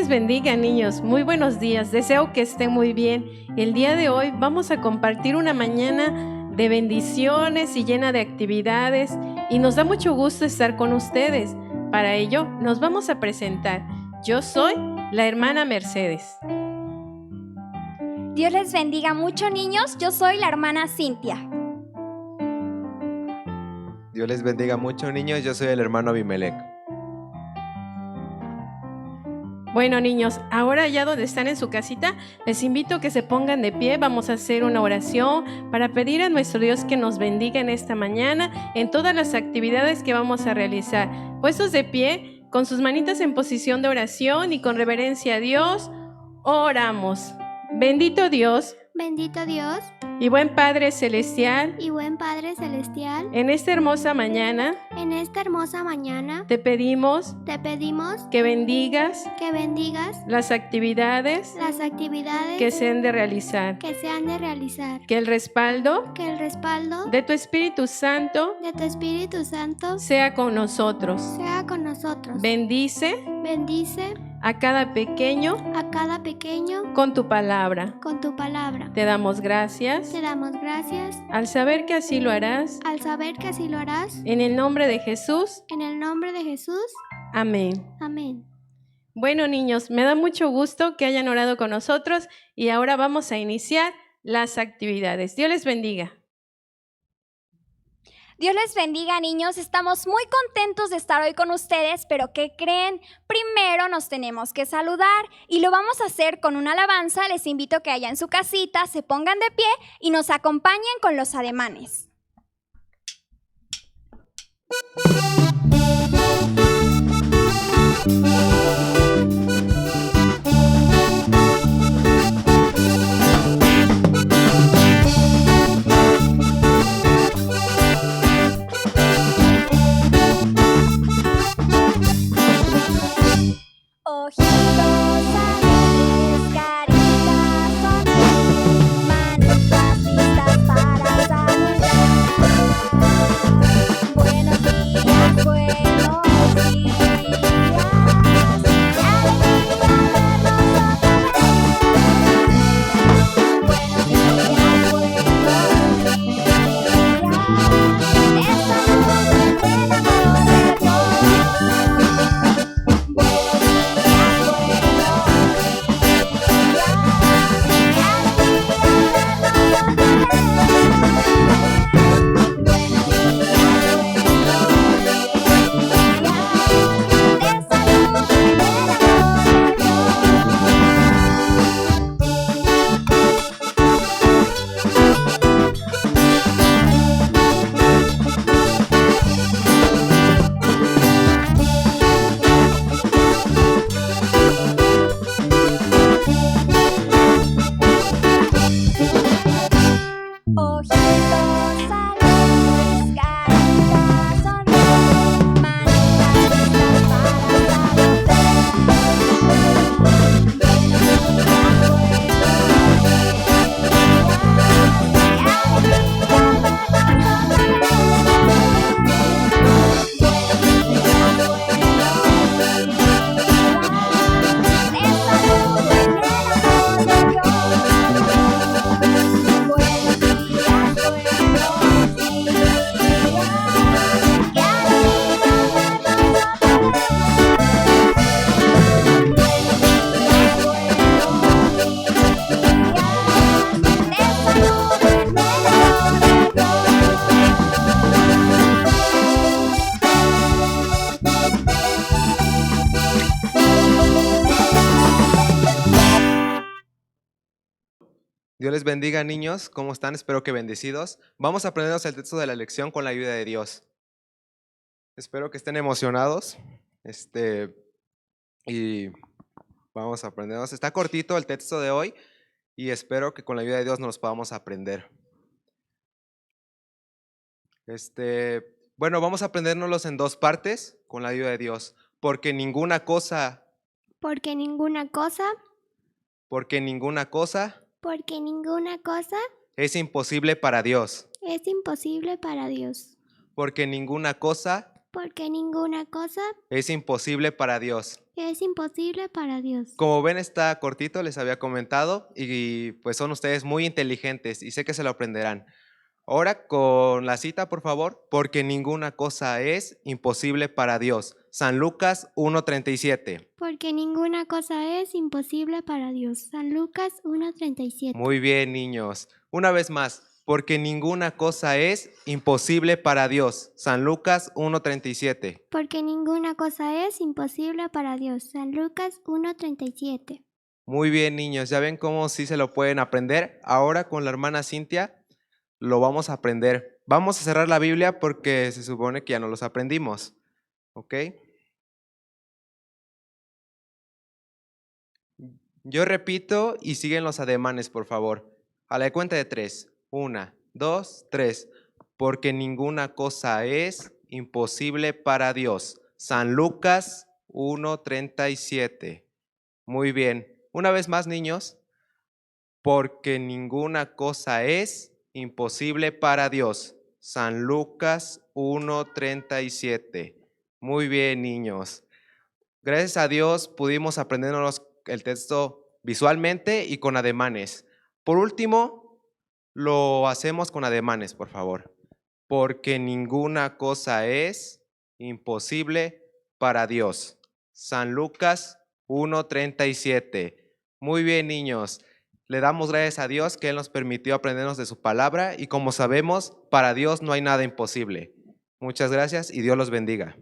les bendiga, niños. Muy buenos días. Deseo que estén muy bien. El día de hoy vamos a compartir una mañana de bendiciones y llena de actividades y nos da mucho gusto estar con ustedes. Para ello, nos vamos a presentar. Yo soy la hermana Mercedes. Dios les bendiga mucho, niños. Yo soy la hermana Cintia. Dios les bendiga mucho, niños. Yo soy el hermano Abimelec. Bueno, niños, ahora ya donde están en su casita, les invito a que se pongan de pie. Vamos a hacer una oración para pedir a nuestro Dios que nos bendiga en esta mañana en todas las actividades que vamos a realizar. Puestos de pie, con sus manitas en posición de oración y con reverencia a Dios, oramos. Bendito Dios y buen Padre Celestial, en esta hermosa mañana te pedimos que bendigas las actividades que se han de realizar, que el respaldo de tu Espíritu Santo sea con nosotros. Bendice a cada pequeño con tu palabra. Te damos gracias al saber que así lo harás. En el nombre de Jesús. Amén. Bueno, niños, me da mucho gusto que hayan orado con nosotros y ahora vamos a iniciar las actividades. Dios les bendiga. Dios les bendiga, niños. Estamos muy contentos de estar hoy con ustedes, pero ¿qué creen? Primero nos tenemos que saludar y lo vamos a hacer con una alabanza. Les invito a que allá en su casita se pongan de pie y nos acompañen con los ademanes. Ojitos alegres, caritas sonrientes, manitas listas para saludar. Buenos días, buenos días. Qué alegría verlos otra vez. Buenos días, buenos días. De salud, buen amor de Dios. Buenos Dios les bendiga, niños. ¿Cómo están? Espero que bendecidos. Vamos a aprendernos el texto de la lección con la ayuda de Dios. Espero que estén emocionados. Y vamos a aprendernos. Está cortito el texto de hoy y espero que con la ayuda de Dios nos podamos aprender. Bueno, vamos a aprendérnoslos en dos partes con la ayuda de Dios. Porque ninguna cosa es imposible para Dios. Es imposible para Dios. Porque ninguna cosa Porque ninguna cosa es imposible para Dios. es imposible para Dios. Como ven, está cortito, les había comentado, y pues son ustedes muy inteligentes y sé que se lo aprenderán. Ahora con la cita, por favor. Porque ninguna cosa es imposible para Dios. San Lucas 1:37. Porque ninguna cosa es imposible para Dios. San Lucas 1:37. Muy bien, niños. Una vez más. Porque ninguna cosa es imposible para Dios. San Lucas 1:37. Porque ninguna cosa es imposible para Dios. San Lucas 1:37. Muy bien, niños. ¿Ya ven cómo sí se lo pueden aprender? Ahora con la hermana Cintia lo vamos a aprender. Vamos a cerrar la Biblia porque se supone que ya no los aprendimos. ¿Ok? Yo repito y siguen los ademanes, por favor. A la cuenta de 3. 1, 2, 3. Porque ninguna cosa es imposible para Dios. San Lucas 1:37. Muy bien. Una vez más, niños. Porque ninguna cosa es imposible para Dios. San Lucas 1:37. Muy bien, niños. Gracias a Dios pudimos aprendernos el texto visualmente y con ademanes. Por último, lo hacemos con ademanes, por favor. Porque ninguna cosa es imposible para Dios. San Lucas 1:37. Muy bien, niños. Le damos gracias a Dios que Él nos permitió aprendernos de su palabra y como sabemos, para Dios no hay nada imposible. Muchas gracias y Dios los bendiga.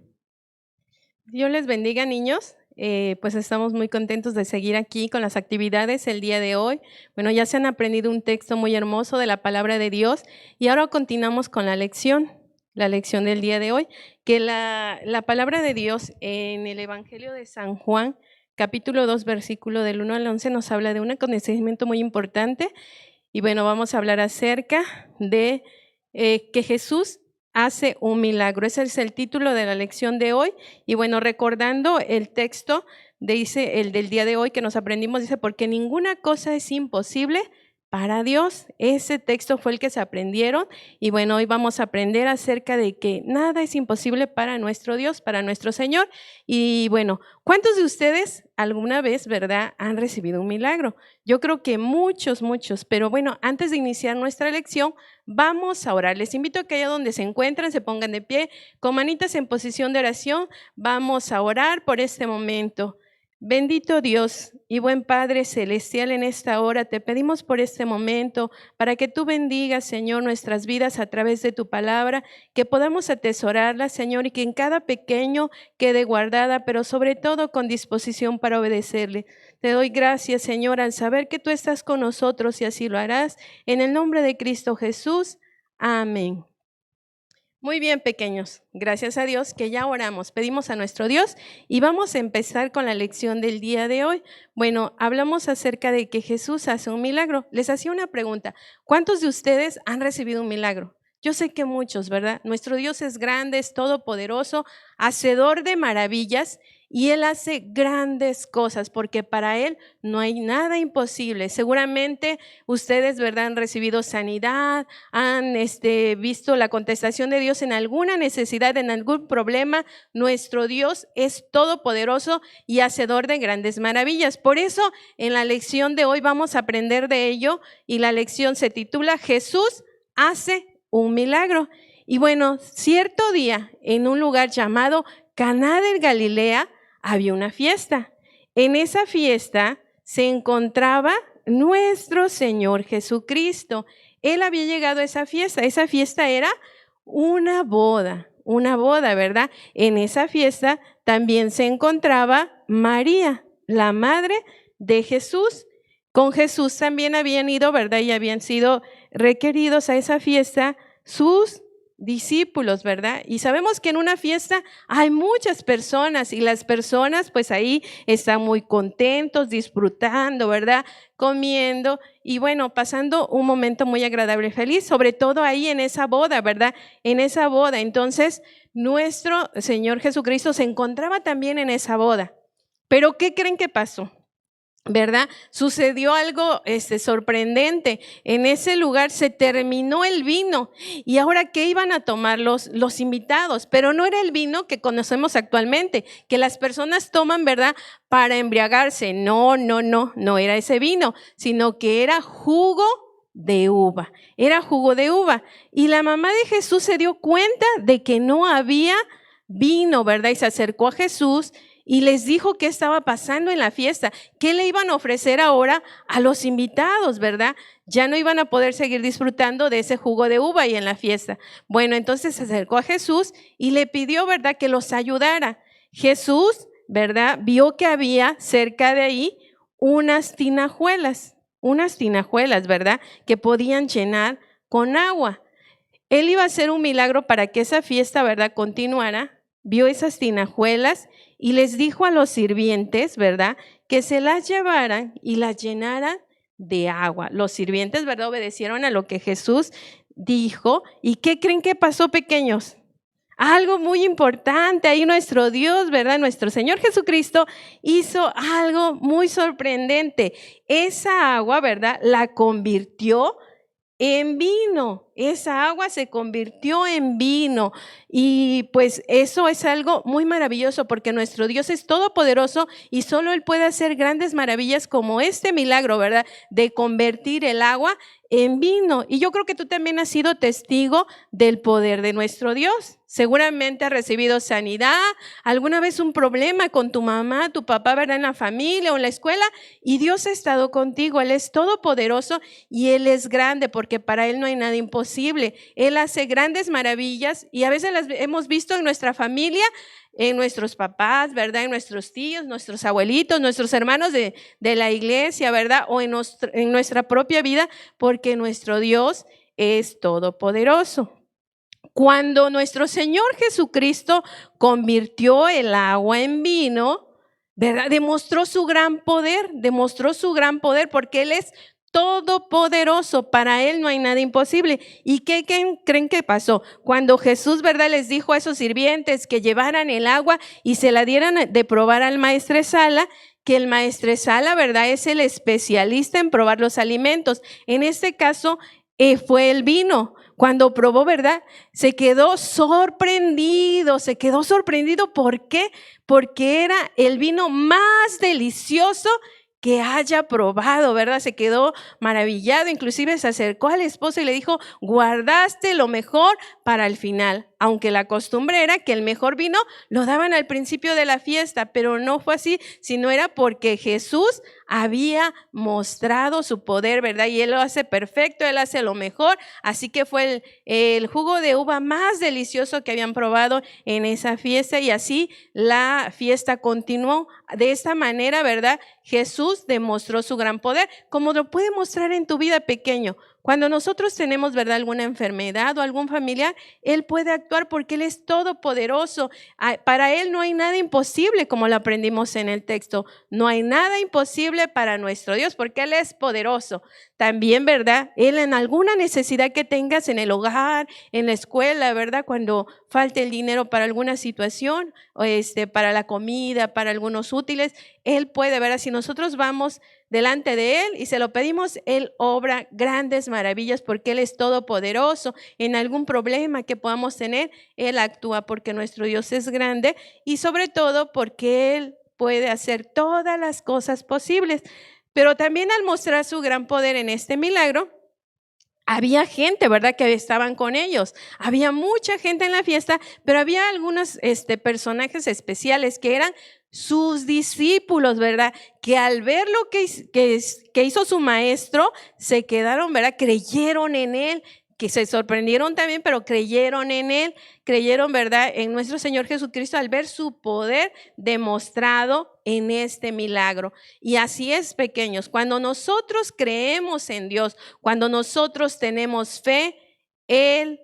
Dios les bendiga, niños. Pues estamos muy contentos de seguir aquí con las actividades el día de hoy. Bueno, ya se han aprendido un texto muy hermoso de la palabra de Dios y ahora continuamos con la lección del día de hoy, que la palabra de Dios en el Evangelio de San Juan, capítulo 2, versículo del 1 al 11, nos habla de un acontecimiento muy importante. Y bueno, vamos a hablar acerca de que Jesús hace un milagro. Ese es el título de la lección de hoy. Y bueno, recordando el texto, dice el del día de hoy que nos aprendimos, dice, porque ninguna cosa es imposible para Dios. Ese texto fue el que se aprendieron. Y bueno, hoy vamos a aprender acerca de que nada es imposible para nuestro Dios, para nuestro Señor. Y bueno, ¿cuántos de ustedes alguna vez, verdad, han recibido un milagro? Yo creo que muchos, pero bueno, antes de iniciar nuestra lección, vamos a orar. Les invito a que allá donde se encuentran se pongan de pie, con manitas en posición de oración. Vamos a orar por este momento. Bendito Dios y buen Padre Celestial, en esta hora te pedimos por este momento para que tú bendigas, Señor, nuestras vidas a través de tu palabra, que podamos atesorarla, Señor, y que en cada pequeño quede guardada, pero sobre todo con disposición para obedecerle. Te doy gracias, Señor, al saber que tú estás con nosotros y así lo harás. En el nombre de Cristo Jesús. Amén. Muy bien, pequeños, gracias a Dios que ya oramos, pedimos a nuestro Dios y vamos a empezar con la lección del día de hoy. Bueno, hablamos acerca de que Jesús hace un milagro. Les hacía una pregunta, ¿cuántos de ustedes han recibido un milagro? Yo sé que muchos, ¿verdad? Nuestro Dios es grande, es todopoderoso, hacedor de maravillas. Y Él hace grandes cosas porque para Él no hay nada imposible. Seguramente ustedes, ¿verdad?, han recibido sanidad, han visto la contestación de Dios en alguna necesidad, en algún problema. Nuestro Dios es todopoderoso y hacedor de grandes maravillas. Por eso en la lección de hoy vamos a aprender de ello y la lección se titula Jesús hace un milagro. Y bueno, cierto día en un lugar llamado Caná de Galilea, había una fiesta. En esa fiesta se encontraba nuestro Señor Jesucristo. Él había llegado a esa fiesta. Esa fiesta era una boda, ¿verdad? En esa fiesta también se encontraba María, la madre de Jesús. Con Jesús también habían ido, ¿verdad? Y habían sido requeridos a esa fiesta sus discípulos, ¿verdad? Y sabemos que en una fiesta hay muchas personas y las personas pues ahí están muy contentos, disfrutando, ¿verdad? Comiendo y bueno, pasando un momento muy agradable, feliz, sobre todo ahí en esa boda, ¿verdad? En esa boda. Entonces, nuestro Señor Jesucristo se encontraba también en esa boda. Pero ¿qué creen que pasó? ¿verdad? Sucedió algo sorprendente. En ese lugar se terminó el vino. ¿Y ahora qué iban a tomar los invitados? Pero no era el vino que conocemos actualmente, que las personas toman, ¿verdad?, para embriagarse. No era ese vino, sino que era jugo de uva. Era jugo de uva. Y la mamá de Jesús se dio cuenta de que no había vino, ¿verdad? Y se acercó a Jesús y les dijo qué estaba pasando en la fiesta, qué le iban a ofrecer ahora a los invitados, ¿verdad? Ya no iban a poder seguir disfrutando de ese jugo de uva y en la fiesta. Bueno, entonces se acercó a Jesús y le pidió, ¿verdad?, que los ayudara. Jesús, ¿verdad?, vio que había cerca de ahí unas tinajuelas, ¿verdad?, que podían llenar con agua. Él iba a hacer un milagro para que esa fiesta, ¿verdad?, continuara. Vio esas tinajuelas y les dijo a los sirvientes, ¿verdad?, que se las llevaran y las llenaran de agua. Los sirvientes, ¿verdad?, obedecieron a lo que Jesús dijo. ¿Y qué creen que pasó, pequeños? Algo muy importante. Ahí nuestro Dios, ¿verdad?, nuestro Señor Jesucristo hizo algo muy sorprendente. Esa agua, ¿verdad?, la convirtió en vino. Esa agua se convirtió en vino. Y pues eso es algo muy maravilloso porque nuestro Dios es todopoderoso y solo Él puede hacer grandes maravillas como este milagro, ¿verdad?, de convertir el agua en vino. Y yo creo que tú también has sido testigo del poder de nuestro Dios. Seguramente has recibido sanidad, alguna vez un problema con tu mamá, tu papá, ¿verdad?, en la familia o en la escuela, y Dios ha estado contigo. Él es todopoderoso y Él es grande porque para Él no hay nada imposible. Él hace grandes maravillas y a veces las hemos visto en nuestra familia, en nuestros papás, ¿verdad?, en nuestros tíos, nuestros abuelitos, nuestros hermanos de la iglesia, ¿verdad?, o en nuestra propia vida, porque nuestro Dios es todopoderoso. Cuando nuestro Señor Jesucristo convirtió el agua en vino, ¿verdad?, demostró su gran poder, porque Él es todopoderoso. Para Él no hay nada imposible. ¿Y qué creen que pasó? Cuando Jesús, ¿verdad?, les dijo a esos sirvientes que llevaran el agua y se la dieran de probar al maestresala, que el maestresala, ¿verdad?, es el especialista en probar los alimentos. En este caso fue el vino. Cuando probó, ¿verdad?, se quedó sorprendido. ¿Por qué? Porque era el vino más delicioso que haya probado, ¿verdad? Se quedó maravillado, inclusive se acercó al esposo y le dijo: guardaste lo mejor para el final. Aunque la costumbre era que el mejor vino lo daban al principio de la fiesta, pero no fue así, sino era porque Jesús había mostrado su poder, ¿verdad? Y Él lo hace perfecto, Él hace lo mejor. Así que fue el jugo de uva más delicioso que habían probado en esa fiesta, y así la fiesta continuó. De esta manera, ¿verdad?, Jesús demostró su gran poder, como lo puede mostrar en tu vida, pequeño. Cuando nosotros tenemos, ¿verdad?, alguna enfermedad o algún familiar, Él puede actuar porque Él es todopoderoso. Para Él no hay nada imposible, como lo aprendimos en el texto. No hay nada imposible para nuestro Dios porque Él es poderoso. También, ¿verdad?, Él en alguna necesidad que tengas en el hogar, en la escuela, ¿verdad?, cuando falte el dinero para alguna situación, o para la comida, para algunos útiles, Él puede, ¿verdad? Si nosotros vamos delante de Él y se lo pedimos, Él obra grandes maravillas porque Él es todopoderoso. En algún problema que podamos tener, Él actúa porque nuestro Dios es grande y sobre todo porque Él puede hacer todas las cosas posibles. Pero también al mostrar su gran poder en este milagro, había gente, ¿verdad?, que estaban con ellos. Había mucha gente en la fiesta, pero había algunos personajes especiales que eran sus discípulos, ¿verdad?, que al ver lo que hizo su maestro, se quedaron, ¿verdad?, creyeron en Él, que se sorprendieron también, pero creyeron en Él, creyeron, ¿verdad?, en nuestro Señor Jesucristo al ver su poder demostrado en este milagro. Y así es, pequeños, cuando nosotros creemos en Dios, cuando nosotros tenemos fe, Él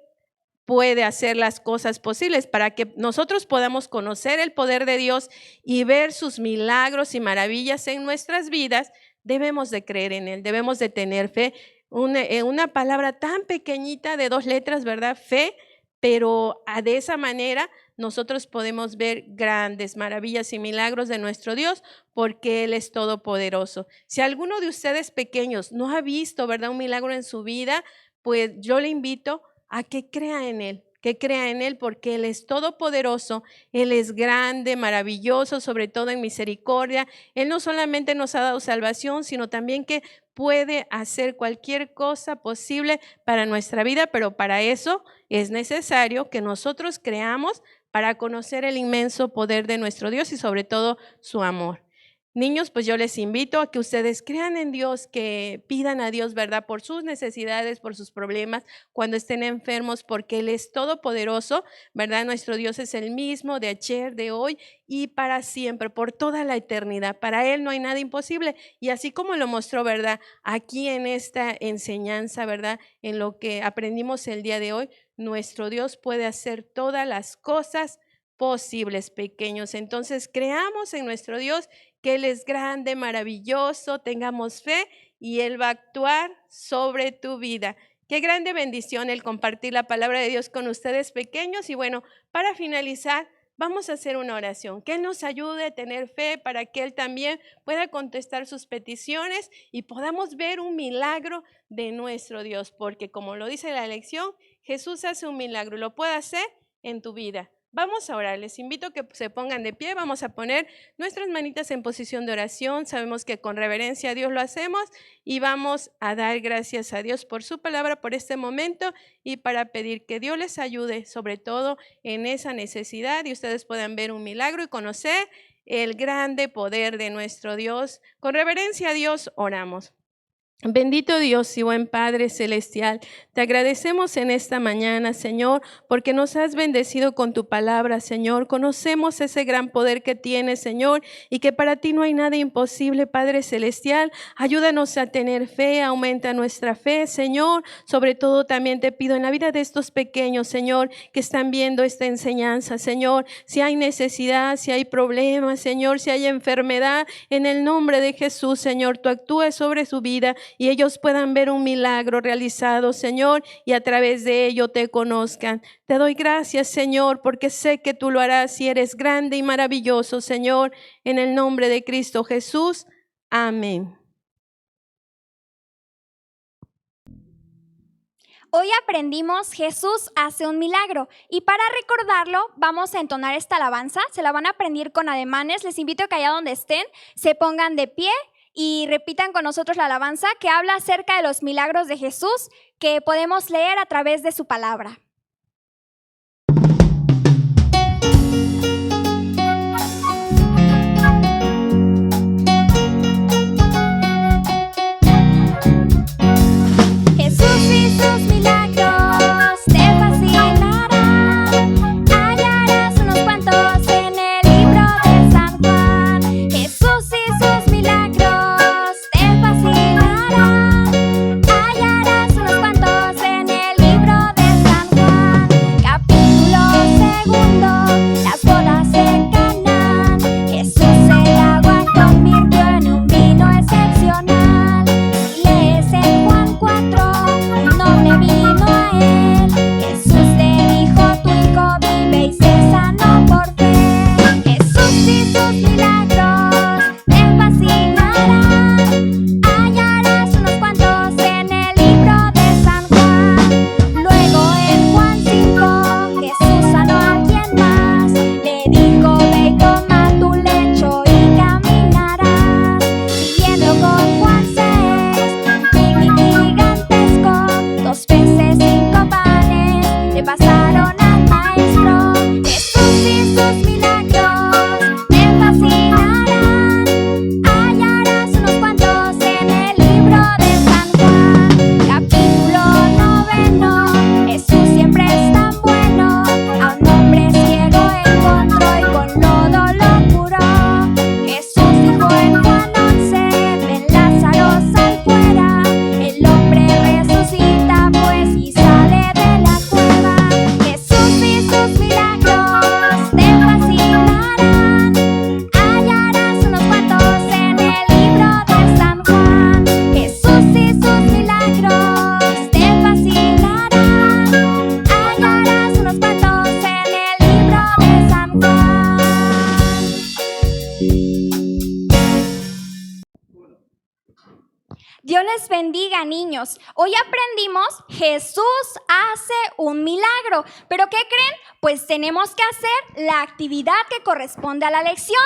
puede hacer las cosas posibles. Para que nosotros podamos conocer el poder de Dios y ver sus milagros y maravillas en nuestras vidas, debemos de creer en Él, debemos de tener fe. Una palabra tan pequeñita de 2 letras, ¿verdad? Fe, pero de esa manera nosotros podemos ver grandes maravillas y milagros de nuestro Dios, porque Él es todopoderoso. Si alguno de ustedes pequeños no ha visto, ¿verdad?, un milagro en su vida, pues yo le invito a que crea en Él. Que crea en Él, porque Él es todopoderoso, Él es grande, maravilloso, sobre todo en misericordia. Él no solamente nos ha dado salvación, sino también que puede hacer cualquier cosa posible para nuestra vida, pero para eso es necesario que nosotros creamos para conocer el inmenso poder de nuestro Dios y sobre todo su amor. Niños, pues yo les invito a que ustedes crean en Dios, que pidan a Dios, ¿verdad?, por sus necesidades, por sus problemas, cuando estén enfermos, porque Él es todopoderoso, ¿verdad? Nuestro Dios es el mismo de ayer, de hoy y para siempre, por toda la eternidad. Para Él no hay nada imposible. Y así como lo mostró, ¿verdad?, aquí en esta enseñanza, ¿verdad?, en lo que aprendimos el día de hoy, nuestro Dios puede hacer todas las cosas posibles, pequeños. Entonces, creamos en nuestro Dios, que Él es grande, maravilloso, tengamos fe y Él va a actuar sobre tu vida. Qué grande bendición el compartir la palabra de Dios con ustedes, pequeños. Y bueno, para finalizar, vamos a hacer una oración. Que Él nos ayude a tener fe para que Él también pueda contestar sus peticiones y podamos ver un milagro de nuestro Dios. Porque como lo dice la lección, Jesús hace un milagro y lo puede hacer en tu vida. Vamos a orar, les invito a que se pongan de pie, vamos a poner nuestras manitas en posición de oración, sabemos que con reverencia a Dios lo hacemos y vamos a dar gracias a Dios por su palabra, por este momento y para pedir que Dios les ayude, sobre todo en esa necesidad y ustedes puedan ver un milagro y conocer el grande poder de nuestro Dios. Con reverencia a Dios oramos. Bendito Dios y buen Padre Celestial, te agradecemos en esta mañana, Señor, porque nos has bendecido con tu palabra, Señor. Conocemos ese gran poder que tienes, Señor, y que para ti no hay nada imposible, Padre Celestial. Ayúdanos a tener fe, aumenta nuestra fe, Señor. Sobre todo también te pido en la vida de estos pequeños, Señor, que están viendo esta enseñanza, Señor. Si hay necesidad, si hay problemas, Señor, si hay enfermedad, en el nombre de Jesús, Señor, tú actúes sobre su vida y ellos puedan ver un milagro realizado, Señor, y a través de ello te conozcan. Te doy gracias, Señor, porque sé que tú lo harás y eres grande y maravilloso, Señor, en el nombre de Cristo Jesús. Amén. Hoy aprendimos Jesús hace un milagro y para recordarlo vamos a entonar esta alabanza. Se la van a aprender con ademanes. Les invito a que allá donde estén se pongan de pie y repitan con nosotros la alabanza que habla acerca de los milagros de Jesús que podemos leer a través de su palabra. Jesús y sus milagros te fascinarán. Hallarás unos cuantos en el libro de San Juan. Jesús y sus milagros te fascinarán. Hallarás unos cuantos en el libro de San Juan. Dios les bendiga, niños. Hoy aprendimos, Jesús hace un milagro. ¿Pero qué creen? Pues tenemos que hacer la actividad que corresponde a la lección.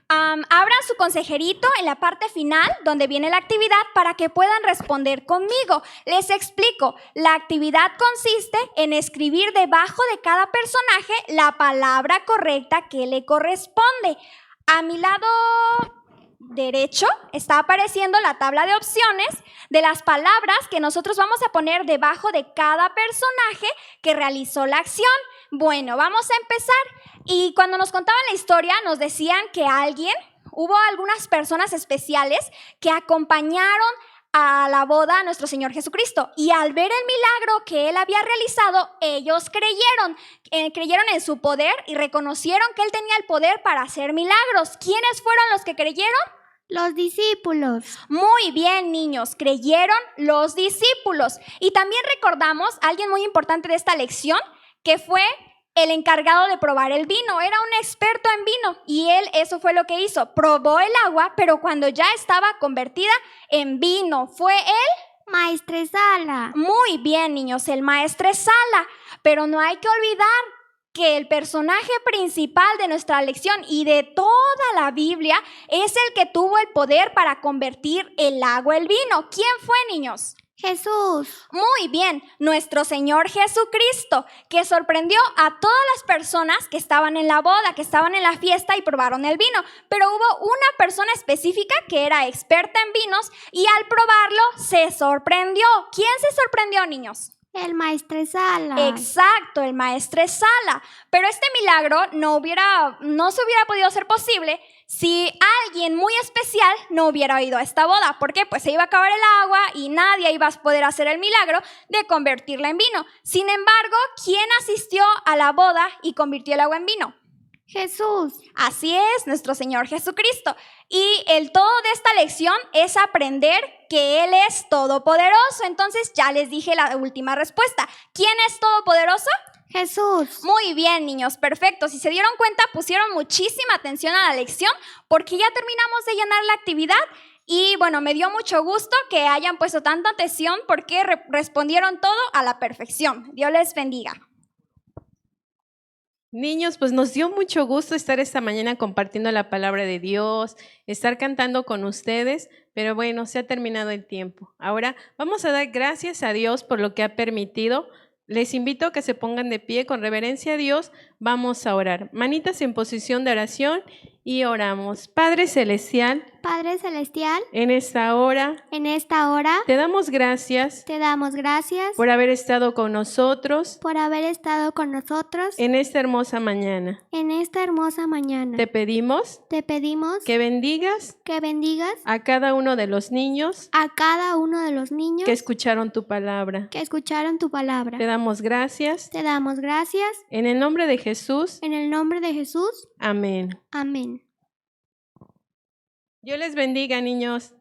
Abran su consejerito en la parte final donde viene la actividad para que puedan responder conmigo. Les explico. La actividad consiste en escribir debajo de cada personaje la palabra correcta que le corresponde. A mi lado derecho está apareciendo la tabla de opciones de las palabras que nosotros vamos a poner debajo de cada personaje que realizó la acción. Bueno, vamos a empezar. Y cuando nos contaban la historia nos decían que hubo algunas personas especiales que acompañaron a la boda a nuestro Señor Jesucristo, y al ver el milagro que Él había realizado, ellos creyeron en su poder y reconocieron que Él tenía el poder para hacer milagros. ¿Quiénes fueron los que creyeron? Los discípulos. Muy bien, niños, creyeron los discípulos. Y también recordamos a alguien muy importante de esta lección, que fue el encargado de probar el vino. Era un experto en vino y él eso fue lo que hizo. Probó el agua, pero cuando ya estaba convertida en vino, fue él. Maestresala. Muy bien, niños, el Maestresala. Pero no hay que olvidar que el personaje principal de nuestra lección y de toda la Biblia es el que tuvo el poder para convertir el agua en vino. ¿Quién fue, niños? Jesús. Muy bien, nuestro Señor Jesucristo, que sorprendió a todas las personas que estaban en la boda, que estaban en la fiesta y probaron el vino. Pero hubo una persona específica que era experta en vinos y al probarlo se sorprendió. ¿Quién se sorprendió, niños? El Maestresala. Exacto, el Maestresala. Pero este milagro no se hubiera podido hacer posible si alguien muy especial no hubiera ido a esta boda. ¿Por qué? Pues se iba a acabar el agua y nadie iba a poder hacer el milagro de convertirla en vino. Sin embargo, ¿quién asistió a la boda y convirtió el agua en vino? Jesús. Así es, nuestro Señor Jesucristo. Y el todo de esta lección es aprender que Él es todopoderoso. Entonces ya les dije la última respuesta. ¿Quién es todopoderoso? Jesús. Muy bien, niños, perfecto. Si se dieron cuenta, pusieron muchísima atención a la lección porque ya terminamos de llenar la actividad. Y bueno, me dio mucho gusto que hayan puesto tanta atención porque respondieron todo a la perfección. Dios les bendiga. Niños, pues nos dio mucho gusto estar esta mañana compartiendo la palabra de Dios, estar cantando con ustedes, pero bueno, se ha terminado el tiempo. Ahora vamos a dar gracias a Dios por lo que ha permitido. Les invito a que se pongan de pie con reverencia a Dios. Vamos a orar. Manitas en posición de oración y oramos. Padre Celestial, Padre Celestial, en esta hora en esta hora te damos gracias te damos gracias por haber estado con nosotros por haber estado con nosotros en esta hermosa mañana. en esta hermosa mañana. Te pedimos Te pedimos que bendigas que bendigas a cada uno de los niños a cada uno de los niños que escucharon tu palabra. que escucharon tu palabra. Te damos gracias. Te damos gracias En el nombre de Jesús. en el nombre de Jesús. Amén. Amén. Dios les bendiga, niños.